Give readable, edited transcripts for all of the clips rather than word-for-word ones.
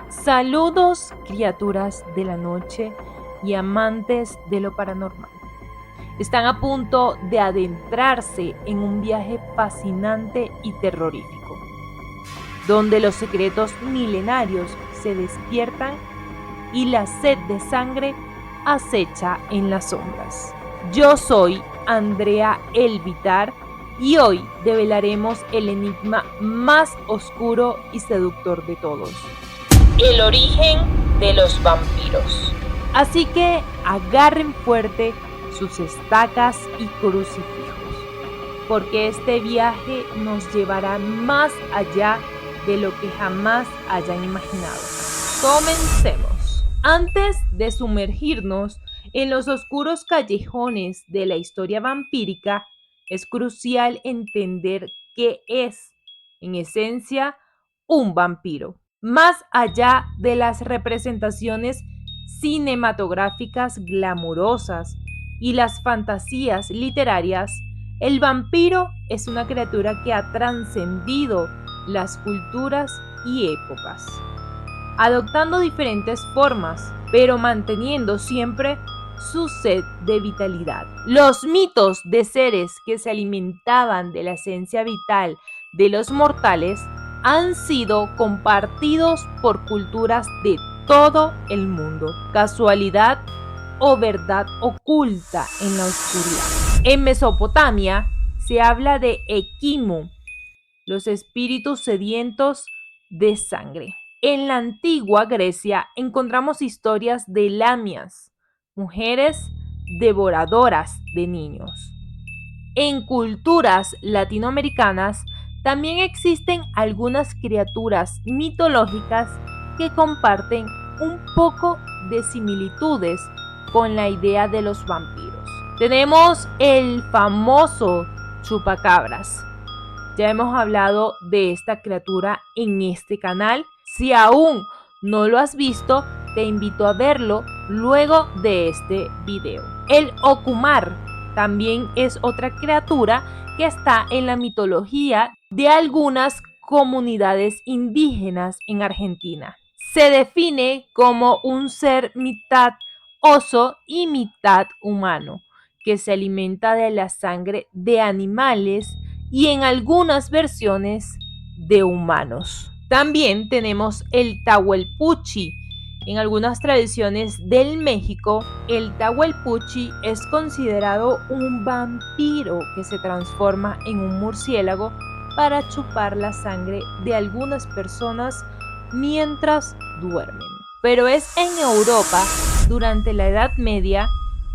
Saludos, criaturas de la noche y amantes de lo paranormal. Están a punto de adentrarse en un viaje fascinante y terrorífico, donde los secretos milenarios se despiertan y la sed de sangre acecha en las sombras. Yo soy Andrea Elvitar y hoy develaremos el enigma más oscuro y seductor de todos: el origen de los vampiros. Así que agarren fuerte sus estacas y crucifijos, porque este viaje nos llevará más allá de lo que jamás hayan imaginado. Comencemos. Antes de sumergirnos en los oscuros callejones de la historia vampírica, es crucial entender qué es, en esencia, un vampiro. Más allá de las representaciones cinematográficas glamurosas y las fantasías literarias, el vampiro es una criatura que ha trascendido las culturas y épocas, adoptando diferentes formas, pero manteniendo siempre su sed de vitalidad. Los mitos de seres que se alimentaban de la esencia vital de los mortales han sido compartidos por culturas de todo el mundo. ¿Casualidad o verdad oculta en la oscuridad? En Mesopotamia se habla de Equimu, los espíritus sedientos de sangre. En la antigua Grecia encontramos historias de lamias, mujeres devoradoras de niños. En culturas latinoamericanas también existen algunas criaturas mitológicas que comparten un poco de similitudes con la idea de los vampiros. Tenemos el famoso chupacabras. Ya hemos hablado de esta criatura en este canal. Si aún no lo has visto, te invito a verlo luego de este video. El Okumar también es otra criatura que está en la mitología de algunas comunidades indígenas en Argentina. Se define como un ser mitad oso y mitad humano, que se alimenta de la sangre de animales y en algunas versiones de humanos. También tenemos el Tahuelpuchi. En algunas tradiciones del México, el Tahuelpuchi es considerado un vampiro que se transforma en un murciélago para chupar la sangre de algunas personas mientras duermen. Pero es en Europa, durante la Edad Media,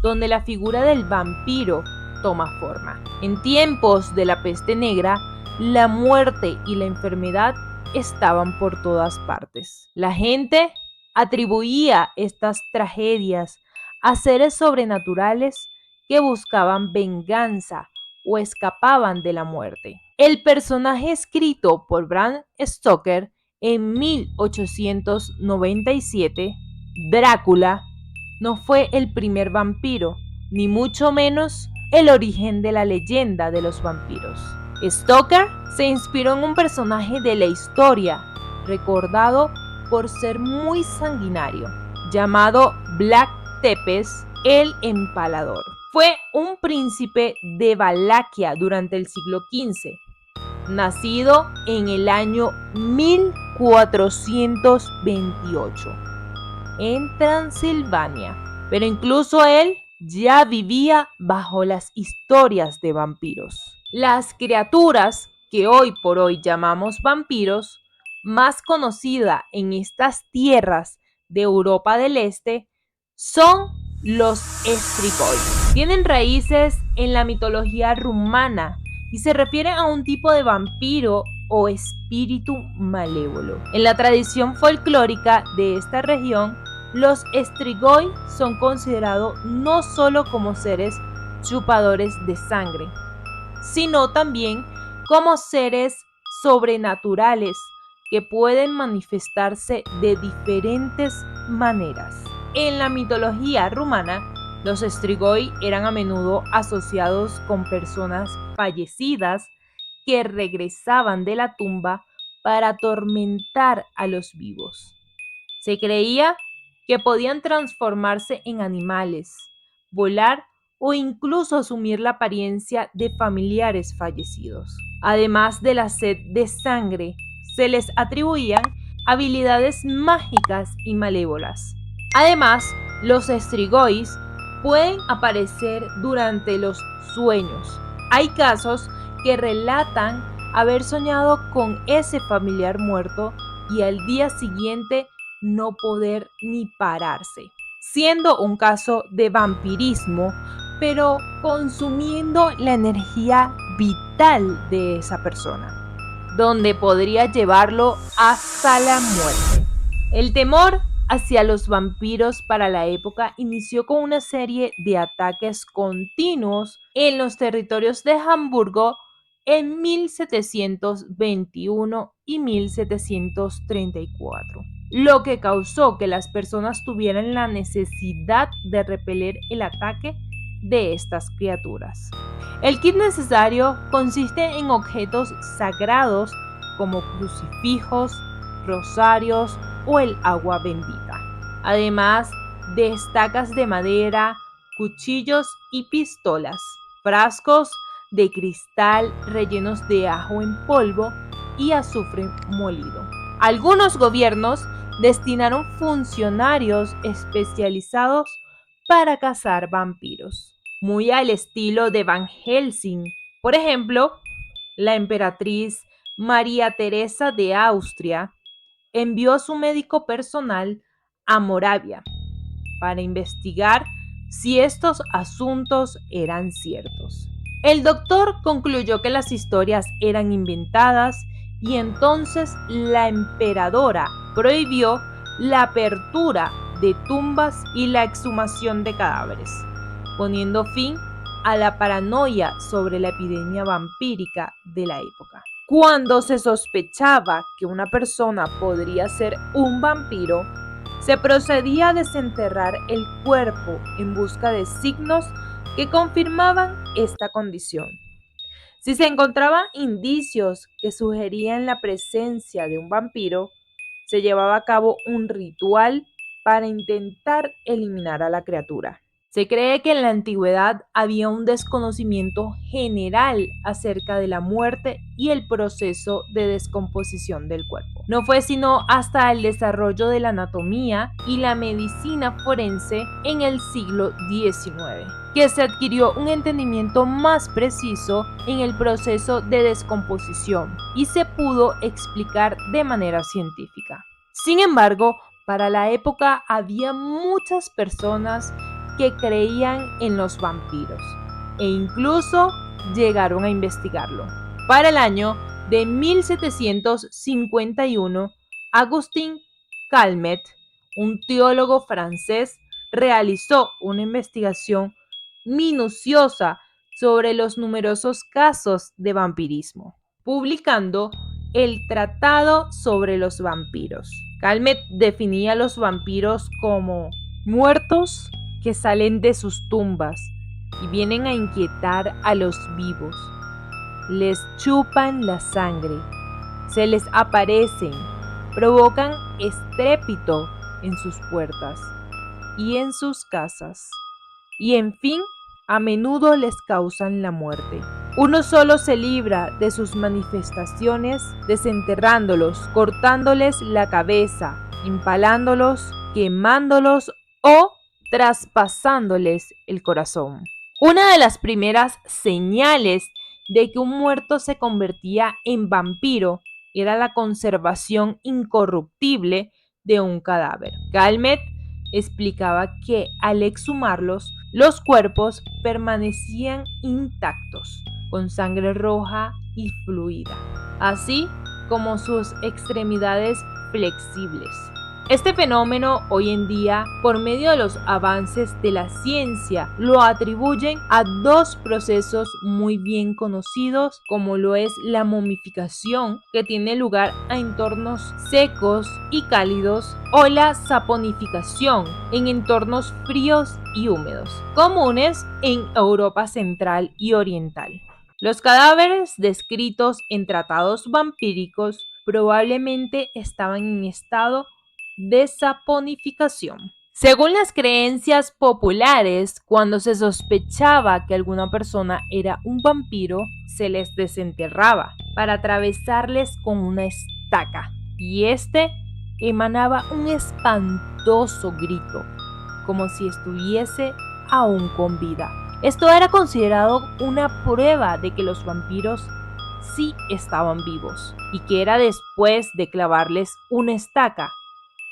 donde la figura del vampiro toma forma. En tiempos de la peste negra, la muerte y la enfermedad estaban por todas partes. La gente atribuía estas tragedias a seres sobrenaturales que buscaban venganza o escapaban de la muerte. El personaje escrito por Bram Stoker en 1897, Drácula, no fue el primer vampiro, ni mucho menos el origen de la leyenda de los vampiros. Stoker se inspiró en un personaje de la historia, recordado por ser muy sanguinario, llamado Black Tepes el Empalador. Fue un príncipe de Valaquia durante el siglo XV, nacido en el año 1428 en Transilvania, pero incluso él ya vivía bajo las historias de vampiros. Las criaturas que hoy por hoy llamamos vampiros, más conocida en estas tierras de Europa del Este, son los Strigoi. Tienen raíces en la mitología rumana y se refiere a un tipo de vampiro o espíritu malévolo. En la tradición folclórica de esta región, los Strigoi son considerados no solo como seres chupadores de sangre, sino también como seres sobrenaturales que pueden manifestarse de diferentes maneras. En la mitología rumana, los Strigoi eran a menudo asociados con personas fallecidas que regresaban de la tumba para atormentar a los vivos. Se creía que podían transformarse en animales, volar o incluso asumir la apariencia de familiares fallecidos. Además de la sed de sangre, se les atribuían habilidades mágicas y malévolas. Además, los Strigoi pueden aparecer durante los sueños. Hay casos que relatan haber soñado con ese familiar muerto y al día siguiente no poder ni pararse, siendo un caso de vampirismo, pero consumiendo la energía vital de esa persona, donde podría llevarlo hasta la muerte. El temor hacia los vampiros para la época inició con una serie de ataques continuos en los territorios de Hamburgo en 1721 y 1734, lo que causó que las personas tuvieran la necesidad de repeler el ataque de estas criaturas. El kit necesario consiste en objetos sagrados como crucifijos, rosarios o el agua bendita, además de estacas de madera, cuchillos y pistolas, frascos de cristal rellenos de ajo en polvo y azufre molido. Algunos gobiernos destinaron funcionarios especializados para cazar vampiros, muy al estilo de Van Helsing. Por ejemplo, la emperatriz María Teresa de Austria envió a su médico personal a Moravia para investigar si estos asuntos eran ciertos. El doctor concluyó que las historias eran inventadas y entonces la emperadora prohibió la apertura de tumbas y la exhumación de cadáveres, poniendo fin a la paranoia sobre la epidemia vampírica de la época. Cuando se sospechaba que una persona podría ser un vampiro, se procedía a desenterrar el cuerpo en busca de signos que confirmaban esta condición. Si se encontraban indicios que sugerían la presencia de un vampiro, se llevaba a cabo un ritual para intentar eliminar a la criatura. Se cree que en la antigüedad había un desconocimiento general acerca de la muerte y el proceso de descomposición del cuerpo. No fue sino hasta el desarrollo de la anatomía y la medicina forense en el siglo XIX que se adquirió un entendimiento más preciso en el proceso de descomposición y se pudo explicar de manera científica. Sin embargo, para la época había muchas personas que creían en los vampiros e incluso llegaron a investigarlo. Para el año de 1751, Agustín Calmet, un teólogo francés, realizó una investigación minuciosa sobre los numerosos casos de vampirismo, publicando el Tratado sobre los vampiros. Calmet definía a los vampiros como muertos que salen de sus tumbas y vienen a inquietar a los vivos. Les chupan la sangre, se les aparecen, provocan estrépito en sus puertas y en sus casas. Y en fin, a menudo les causan la muerte. Uno solo se libra de sus manifestaciones desenterrándolos, cortándoles la cabeza, empalándolos, quemándolos o traspasándoles el corazón. Una de las primeras señales de que un muerto se convertía en vampiro era la conservación incorruptible de un cadáver. Calmet explicaba que al exhumarlos, los cuerpos permanecían intactos, con sangre roja y fluida, así como sus extremidades flexibles. Este fenómeno hoy en día, por medio de los avances de la ciencia, lo atribuyen a dos procesos muy bien conocidos, como lo es la momificación, que tiene lugar a entornos secos y cálidos, o la saponificación, en entornos fríos y húmedos, comunes en Europa Central y Oriental. Los cadáveres descritos en tratados vampíricos probablemente estaban en estado de saponificación. Según las creencias populares, cuando se sospechaba que alguna persona era un vampiro, se les desenterraba para atravesarles con una estaca, y este emanaba un espantoso grito, como si estuviese aún con vida. Esto era considerado una prueba de que los vampiros sí estaban vivos y que era después de clavarles una estaca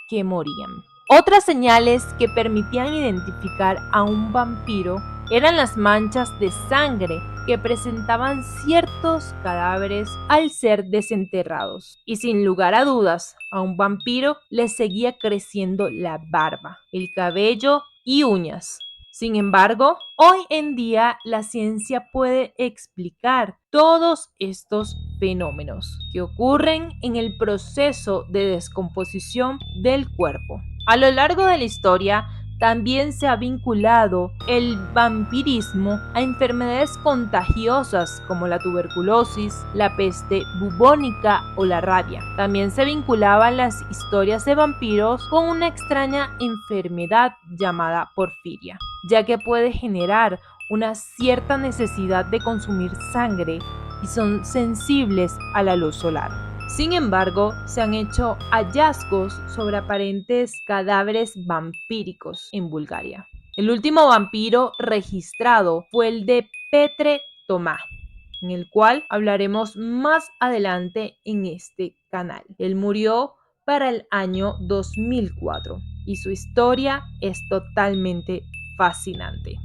que morían. Otras señales que permitían identificar a un vampiro eran las manchas de sangre que presentaban ciertos cadáveres al ser desenterrados. Y sin lugar a dudas, a un vampiro le seguía creciendo la barba, el cabello y uñas. Sin embargo, hoy en día la ciencia puede explicar todos estos fenómenos que ocurren en el proceso de descomposición del cuerpo. A lo largo de la historia, también se ha vinculado el vampirismo a enfermedades contagiosas como la tuberculosis, la peste bubónica o la rabia. También se vinculaban las historias de vampiros con una extraña enfermedad llamada porfiria, ya que puede generar una cierta necesidad de consumir sangre y son sensibles a la luz solar. Sin embargo, se han hecho hallazgos sobre aparentes cadáveres vampíricos en Bulgaria. El último vampiro registrado fue el de Petre Tomá, en el cual hablaremos más adelante en este canal. Él murió para el año 2004 y su historia es totalmente fascinante.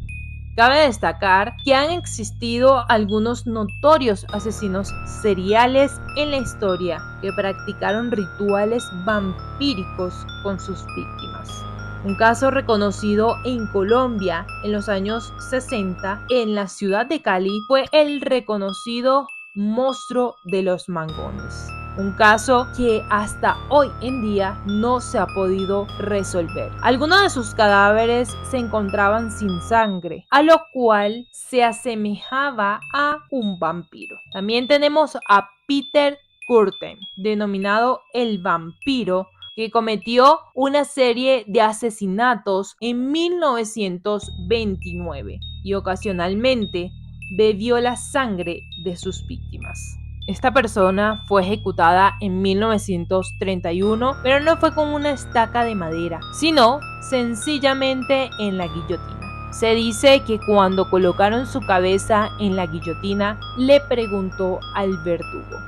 Cabe destacar que han existido algunos notorios asesinos seriales en la historia que practicaron rituales vampíricos con sus víctimas. Un caso reconocido en Colombia en los años 60 en la ciudad de Cali fue el reconocido monstruo de los mangones. Un caso que hasta hoy en día no se ha podido resolver. Algunos de sus cadáveres se encontraban sin sangre, a lo cual se asemejaba a un vampiro. También tenemos a Peter Kürten, denominado el vampiro, que cometió una serie de asesinatos en 1929 y ocasionalmente bebió la sangre de sus víctimas. Esta persona fue ejecutada en 1931, pero no fue con una estaca de madera, sino sencillamente en la guillotina. Se dice que cuando colocaron su cabeza en la guillotina, le preguntó al verdugo: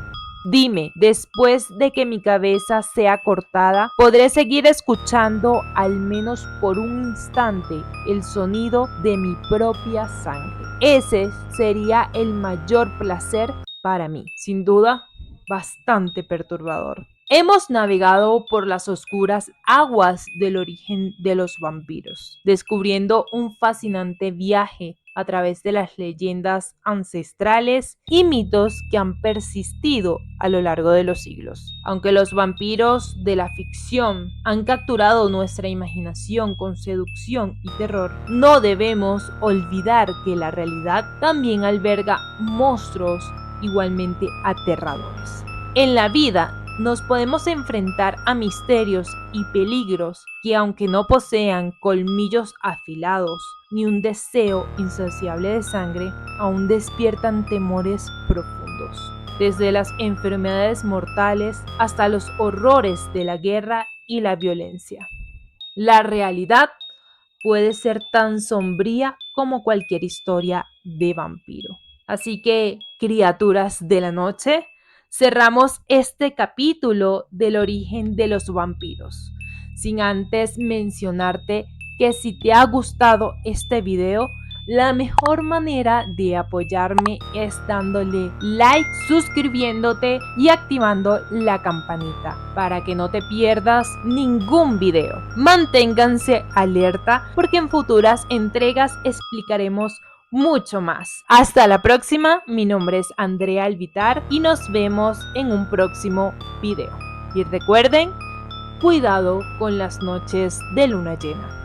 dime, después de que mi cabeza sea cortada, ¿podré seguir escuchando al menos por un instante el sonido de mi propia sangre? Ese sería el mayor placer para mí. Sin duda, bastante perturbador. Hemos navegado por las oscuras aguas del origen de los vampiros, descubriendo un fascinante viaje a través de las leyendas ancestrales y mitos que han persistido a lo largo de los siglos. Aunque los vampiros de la ficción han capturado nuestra imaginación con seducción y terror, no debemos olvidar que la realidad también alberga monstruos igualmente aterradores. En la vida nos podemos enfrentar a misterios y peligros que, aunque no posean colmillos afilados ni un deseo insaciable de sangre, aún despiertan temores profundos. Desde las enfermedades mortales hasta los horrores de la guerra y la violencia. La realidad puede ser tan sombría como cualquier historia de vampiro. Así que, criaturas de la noche, cerramos este capítulo del origen de los vampiros, sin antes mencionarte que si te ha gustado este video, la mejor manera de apoyarme es dándole like, suscribiéndote y activando la campanita para que no te pierdas ningún video. Manténganse alerta porque en futuras entregas explicaremos mucho más. Hasta la próxima, mi nombre es Andrea Alvitar y nos vemos en un próximo video. Y recuerden, cuidado con las noches de luna llena.